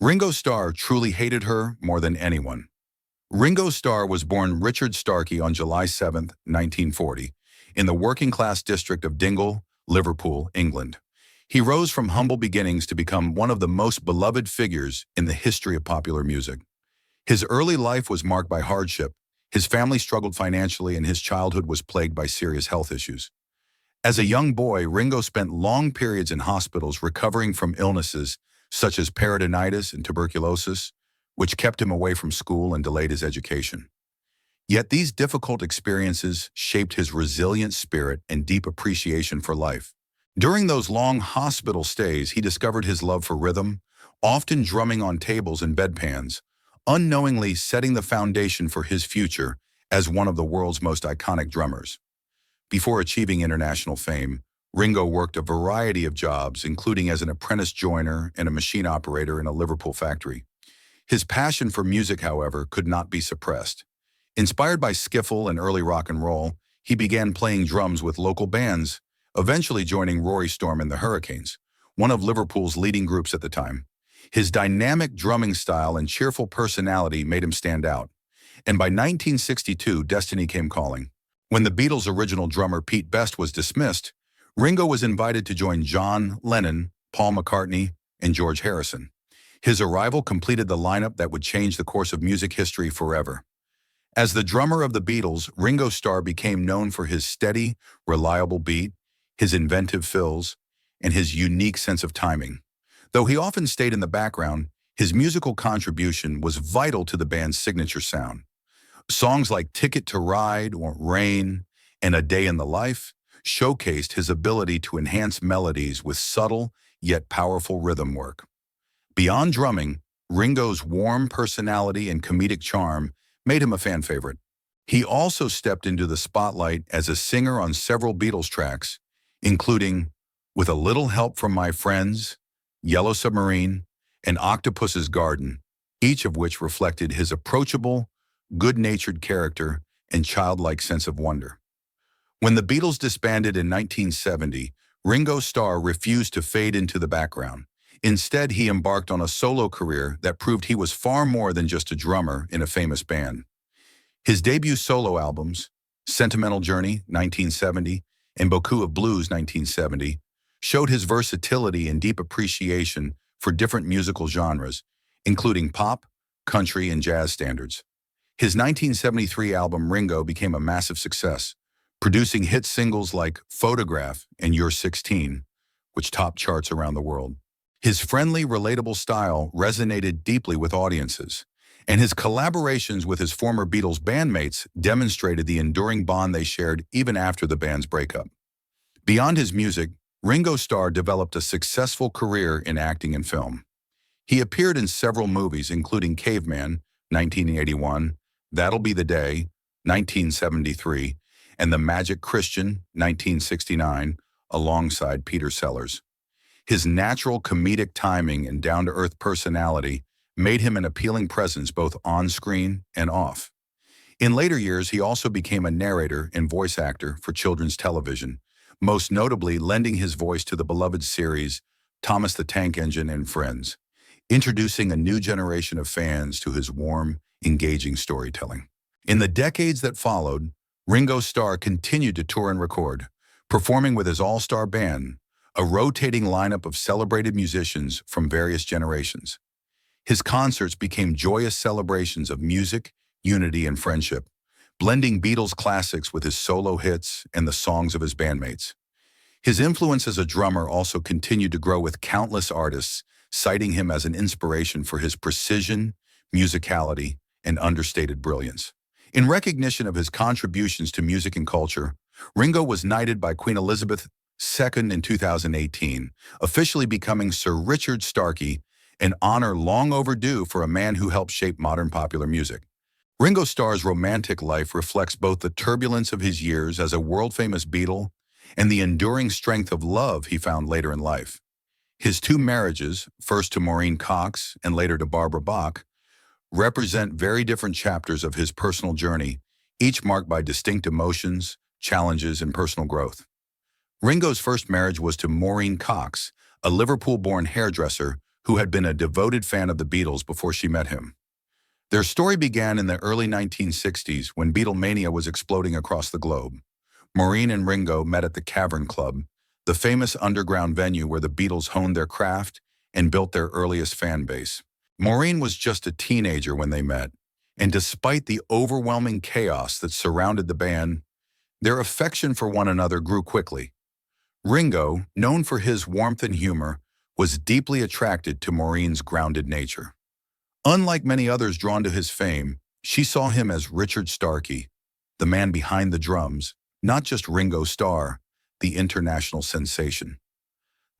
Ringo Starr truly hated her more than anyone. Ringo Starr was born Richard Starkey on July 7, 1940, in the working-class district of Dingle, Liverpool, England. He rose from humble beginnings to become one of the most beloved figures in the history of popular music. His early life was marked by hardship. His family struggled financially, and his childhood was plagued by serious health issues. As a young boy, Ringo spent long periods in hospitals recovering from illnesses such as peritonitis and tuberculosis, which kept him away from school and delayed his education. Yet these difficult experiences shaped his resilient spirit and deep appreciation for life. During those long hospital stays, he discovered his love for rhythm, often drumming on tables and bedpans, unknowingly setting the foundation for his future as one of the world's most iconic drummers. Before achieving international fame, Ringo worked a variety of jobs, including as an apprentice joiner and a machine operator in a Liverpool factory. His passion for music, however, could not be suppressed. Inspired by skiffle and early rock and roll, he began playing drums with local bands, eventually joining Rory Storm and the Hurricanes, one of Liverpool's leading groups at the time. His dynamic drumming style and cheerful personality made him stand out. And by 1962, destiny came calling. When the Beatles' original drummer Pete Best was dismissed, Ringo was invited to join John Lennon, Paul McCartney, and George Harrison. His arrival completed the lineup that would change the course of music history forever. As the drummer of the Beatles, Ringo Starr became known for his steady, reliable beat, his inventive fills, and his unique sense of timing. Though he often stayed in the background, his musical contribution was vital to the band's signature sound. Songs like Ticket to Ride or Rain and A Day in the Life showcased his ability to enhance melodies with subtle yet powerful rhythm work. Beyond drumming, Ringo's warm personality and comedic charm made him a fan favorite. He also stepped into the spotlight as a singer on several Beatles tracks, including With a Little Help from My Friends, Yellow Submarine, and Octopus's Garden, each of which reflected his approachable, good-natured character and childlike sense of wonder. When the Beatles disbanded in 1970, Ringo Starr refused to fade into the background. Instead, he embarked on a solo career that proved he was far more than just a drummer in a famous band. His debut solo albums, Sentimental Journey, 1970, and Beaucoup of Blues, 1970, showed his versatility and deep appreciation for different musical genres, including pop, country, and jazz standards. His 1973 album Ringo became a massive success, producing hit singles like Photograph and You're 16, which topped charts around the world. His friendly, relatable style resonated deeply with audiences, and his collaborations with his former Beatles bandmates demonstrated the enduring bond they shared even after the band's breakup. Beyond his music, Ringo Starr developed a successful career in acting and film. He appeared in several movies, including Caveman, 1981, That'll Be the Day, 1973, and The Magic Christian, 1969, alongside Peter Sellers. His natural comedic timing and down-to-earth personality made him an appealing presence both on-screen and off. In later years, he also became a narrator and voice actor for children's television, most notably lending his voice to the beloved series Thomas the Tank Engine and Friends, introducing a new generation of fans to his warm, engaging storytelling. In the decades that followed, Ringo Starr continued to tour and record, performing with his all-star band, a rotating lineup of celebrated musicians from various generations. His concerts became joyous celebrations of music, unity, and friendship, blending Beatles classics with his solo hits and the songs of his bandmates. His influence as a drummer also continued to grow, with countless artists citing him as an inspiration for his precision, musicality, and understated brilliance. In recognition of his contributions to music and culture, Ringo was knighted by Queen Elizabeth II in 2018, officially becoming Sir Richard Starkey, an honor long overdue for a man who helped shape modern popular music. Ringo Starr's romantic life reflects both the turbulence of his years as a world-famous Beatle and the enduring strength of love he found later in life. His two marriages, first to Maureen Cox and later to Barbara Bach, represent very different chapters of his personal journey, each marked by distinct emotions, challenges, and personal growth. Ringo's first marriage was to Maureen Cox, a Liverpool-born hairdresser who had been a devoted fan of the Beatles before she met him. Their story began in the early 1960s when Beatlemania was exploding across the globe. Maureen and Ringo met at the Cavern Club, the famous underground venue where the Beatles honed their craft and built their earliest fan base. Maureen was just a teenager when they met, and despite the overwhelming chaos that surrounded the band, their affection for one another grew quickly. Ringo, known for his warmth and humor, was deeply attracted to Maureen's grounded nature. Unlike many others drawn to his fame, she saw him as Richard Starkey, the man behind the drums, not just Ringo Starr, the international sensation.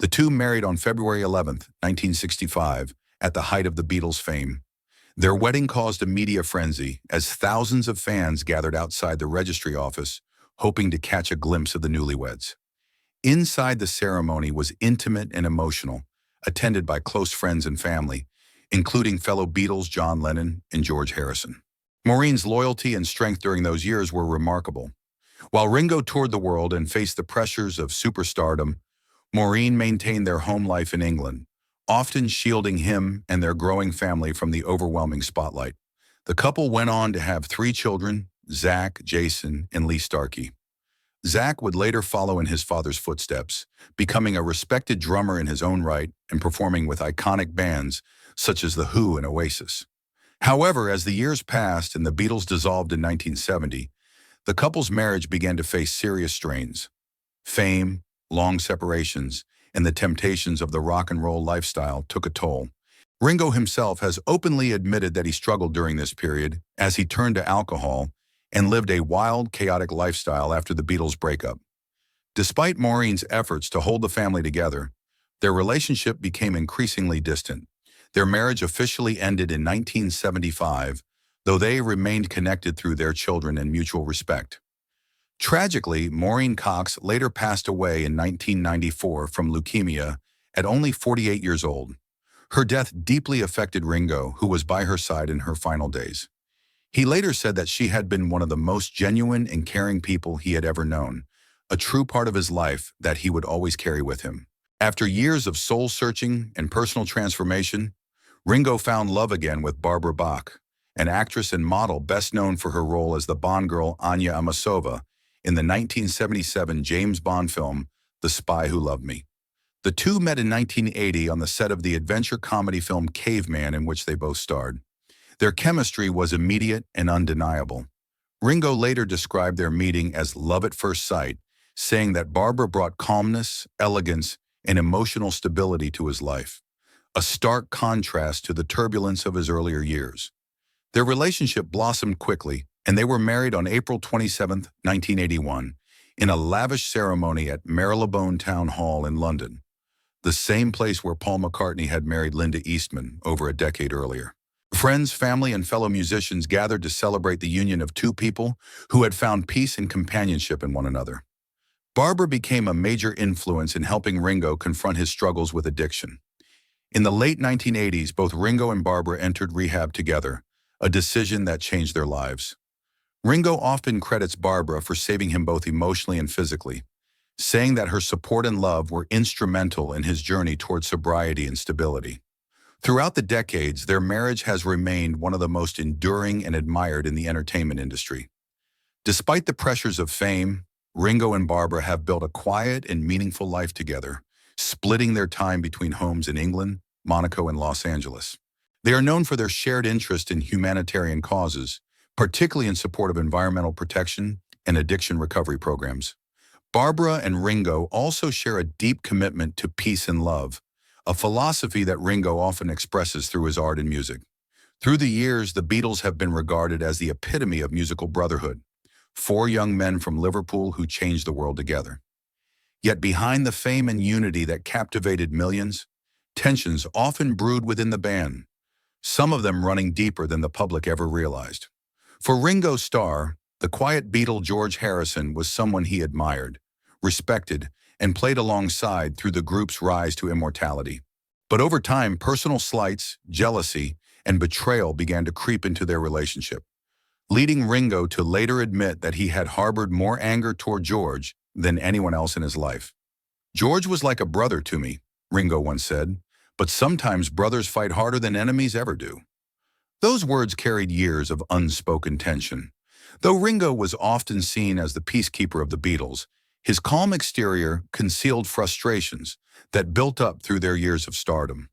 The two married on February 11, 1965, at the height of the Beatles' fame. Their wedding caused a media frenzy as thousands of fans gathered outside the registry office, hoping to catch a glimpse of the newlyweds. Inside the ceremony was intimate and emotional, attended by close friends and family, including fellow Beatles John Lennon and George Harrison. Maureen's loyalty and strength during those years were remarkable. While Ringo toured the world and faced the pressures of superstardom, Maureen maintained their home life in England, often shielding him and their growing family from the overwhelming spotlight. The couple went on to have 3 children, Zach, Jason, and Lee Starkey. Zach would later follow in his father's footsteps, becoming a respected drummer in his own right and performing with iconic bands such as The Who and Oasis. However, as the years passed and the Beatles dissolved in 1970, the couple's marriage began to face serious strains. Fame, long separations, and the temptations of the rock and roll lifestyle took a toll. Ringo himself has openly admitted that he struggled during this period as he turned to alcohol and lived a wild, chaotic lifestyle after the Beatles' breakup. Despite Maureen's efforts to hold the family together, their relationship became increasingly distant. Their marriage officially ended in 1975, though they remained connected through their children and mutual respect. Tragically, Maureen Cox later passed away in 1994 from leukemia at only 48 years old. Her death deeply affected Ringo, who was by her side in her final days. He later said that she had been one of the most genuine and caring people he had ever known, a true part of his life that he would always carry with him. After years of soul-searching and personal transformation, Ringo found love again with Barbara Bach, an actress and model best known for her role as the Bond girl Anya Amasova in the 1977 James Bond film The Spy Who Loved Me. The two met in 1980 on the set of the adventure comedy film Caveman, in which they both starred. Their chemistry was immediate and undeniable. Ringo later described their meeting as love at first sight, saying that Barbara brought calmness, elegance, and emotional stability to his life, a stark contrast to the turbulence of his earlier years. Their relationship blossomed quickly, and they were married on April 27, 1981, in a lavish ceremony at Marylebone Town Hall in London, the same place where Paul McCartney had married Linda Eastman over a decade earlier. Friends, family, and fellow musicians gathered to celebrate the union of two people who had found peace and companionship in one another. Barbara became a major influence in helping Ringo confront his struggles with addiction. In the late 1980s, both Ringo and Barbara entered rehab together, a decision that changed their lives. Ringo often credits Barbara for saving him both emotionally and physically, saying that her support and love were instrumental in his journey toward sobriety and stability. Throughout the decades, their marriage has remained one of the most enduring and admired in the entertainment industry. Despite the pressures of fame, Ringo and Barbara have built a quiet and meaningful life together, splitting their time between homes in England, Monaco, and Los Angeles. They are known for their shared interest in humanitarian causes, particularly in support of environmental protection and addiction recovery programs. Barbara and Ringo also share a deep commitment to peace and love, a philosophy that Ringo often expresses through his art and music. Through the years, the Beatles have been regarded as the epitome of musical brotherhood, 4 young men from Liverpool who changed the world together. Yet behind the fame and unity that captivated millions, tensions often brewed within the band, some of them running deeper than the public ever realized. For Ringo Starr, the quiet Beatle George Harrison was someone he admired, respected, and played alongside through the group's rise to immortality. But over time, personal slights, jealousy, and betrayal began to creep into their relationship, leading Ringo to later admit that he had harbored more anger toward George than anyone else in his life. "George was like a brother to me," Ringo once said, But sometimes brothers fight harder than enemies ever do. Those words carried years of unspoken tension. Though Ringo was often seen as the peacekeeper of the Beatles, his calm exterior concealed frustrations that built up through their years of stardom.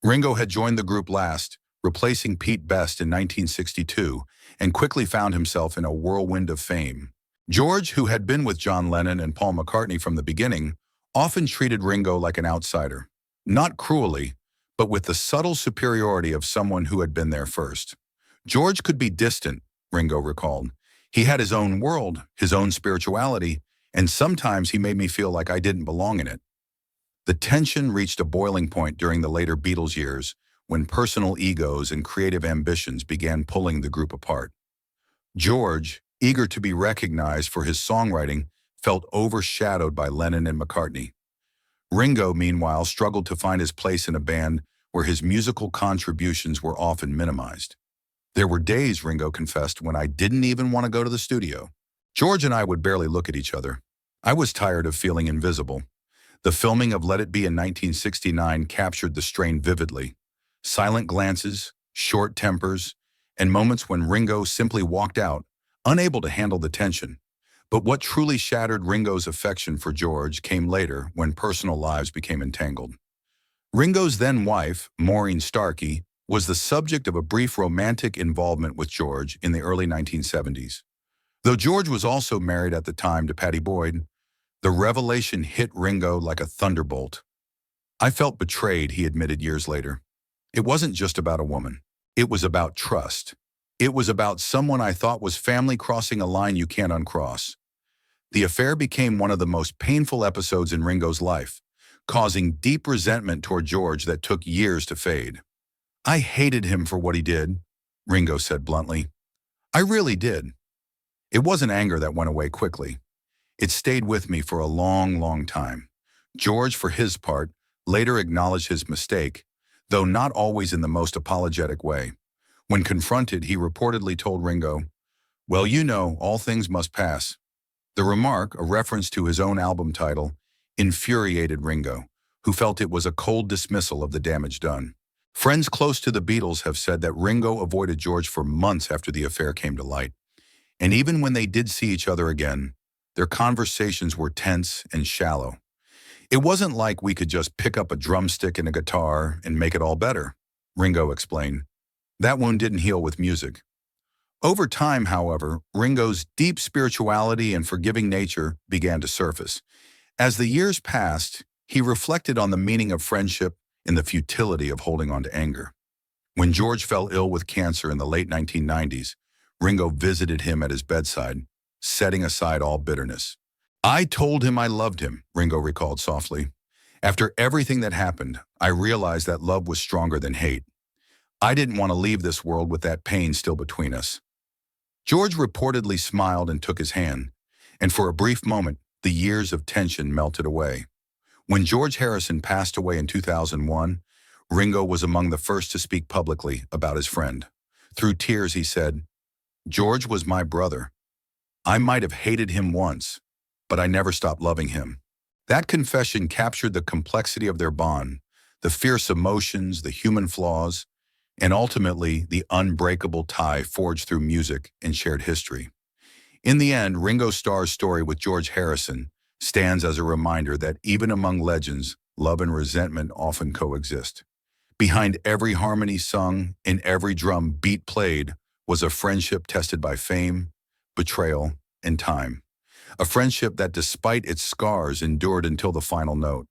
Ringo had joined the group last, replacing Pete Best in 1962, and quickly found himself in a whirlwind of fame. George, who had been with John Lennon and Paul McCartney from the beginning, often treated Ringo like an outsider. Not cruelly, but with the subtle superiority of someone who had been there first. George could be distant, Ringo recalled. He had his own world, his own spirituality, and sometimes he made me feel like I didn't belong in it. The tension reached a boiling point during the later Beatles years when personal egos and creative ambitions began pulling the group apart. George, eager to be recognized for his songwriting, felt overshadowed by Lennon and McCartney. Ringo, meanwhile, struggled to find his place in a band where his musical contributions were often minimized. There were days, Ringo confessed, when I didn't even want to go to the studio. George and I would barely look at each other. I was tired of feeling invisible. The filming of Let It Be in 1969 captured the strain vividly. Silent glances, short tempers, and moments when Ringo simply walked out, unable to handle the tension. But what truly shattered Ringo's affection for George came later when personal lives became entangled. Ringo's then-wife, Maureen Starkey, was the subject of a brief romantic involvement with George in the early 1970s. Though George was also married at the time to Pattie Boyd, the revelation hit Ringo like a thunderbolt. I felt betrayed, he admitted years later. It wasn't just about a woman. It was about trust. It was about someone I thought was family crossing a line you can't uncross. The affair became one of the most painful episodes in Ringo's life, causing deep resentment toward George that took years to fade. I hated him for what he did, Ringo said bluntly. I really did. It wasn't anger that went away quickly. It stayed with me for a long, long time. George, for his part, later acknowledged his mistake, though not always in the most apologetic way. When confronted, he reportedly told Ringo, "Well, you know, all things must pass." The remark, a reference to his own album title, infuriated Ringo, who felt it was a cold dismissal of the damage done. Friends close to the Beatles have said that Ringo avoided George for months after the affair came to light. And even when they did see each other again, their conversations were tense and shallow. It wasn't like we could just pick up a drumstick and a guitar and make it all better, Ringo explained. That wound didn't heal with music. Over time, however, Ringo's deep spirituality and forgiving nature began to surface. As the years passed, he reflected on the meaning of friendship and the futility of holding on to anger. When George fell ill with cancer in the late 1990s, Ringo visited him at his bedside, setting aside all bitterness. I told him I loved him, Ringo recalled softly. After everything that happened, I realized that love was stronger than hate. I didn't want to leave this world with that pain still between us. George reportedly smiled and took his hand, and for a brief moment, the years of tension melted away. When George Harrison passed away in 2001, Ringo was among the first to speak publicly about his friend. Through tears, he said, "George was my brother. I might have hated him once, but I never stopped loving him." That confession captured the complexity of their bond, the fierce emotions, the human flaws, and ultimately the unbreakable tie forged through music and shared history. In the end, Ringo Starr's story with George Harrison stands as a reminder that even among legends, love and resentment often coexist. Behind every harmony sung and every drum beat played was a friendship tested by fame, betrayal, and time. A friendship that, despite its scars, endured until the final note.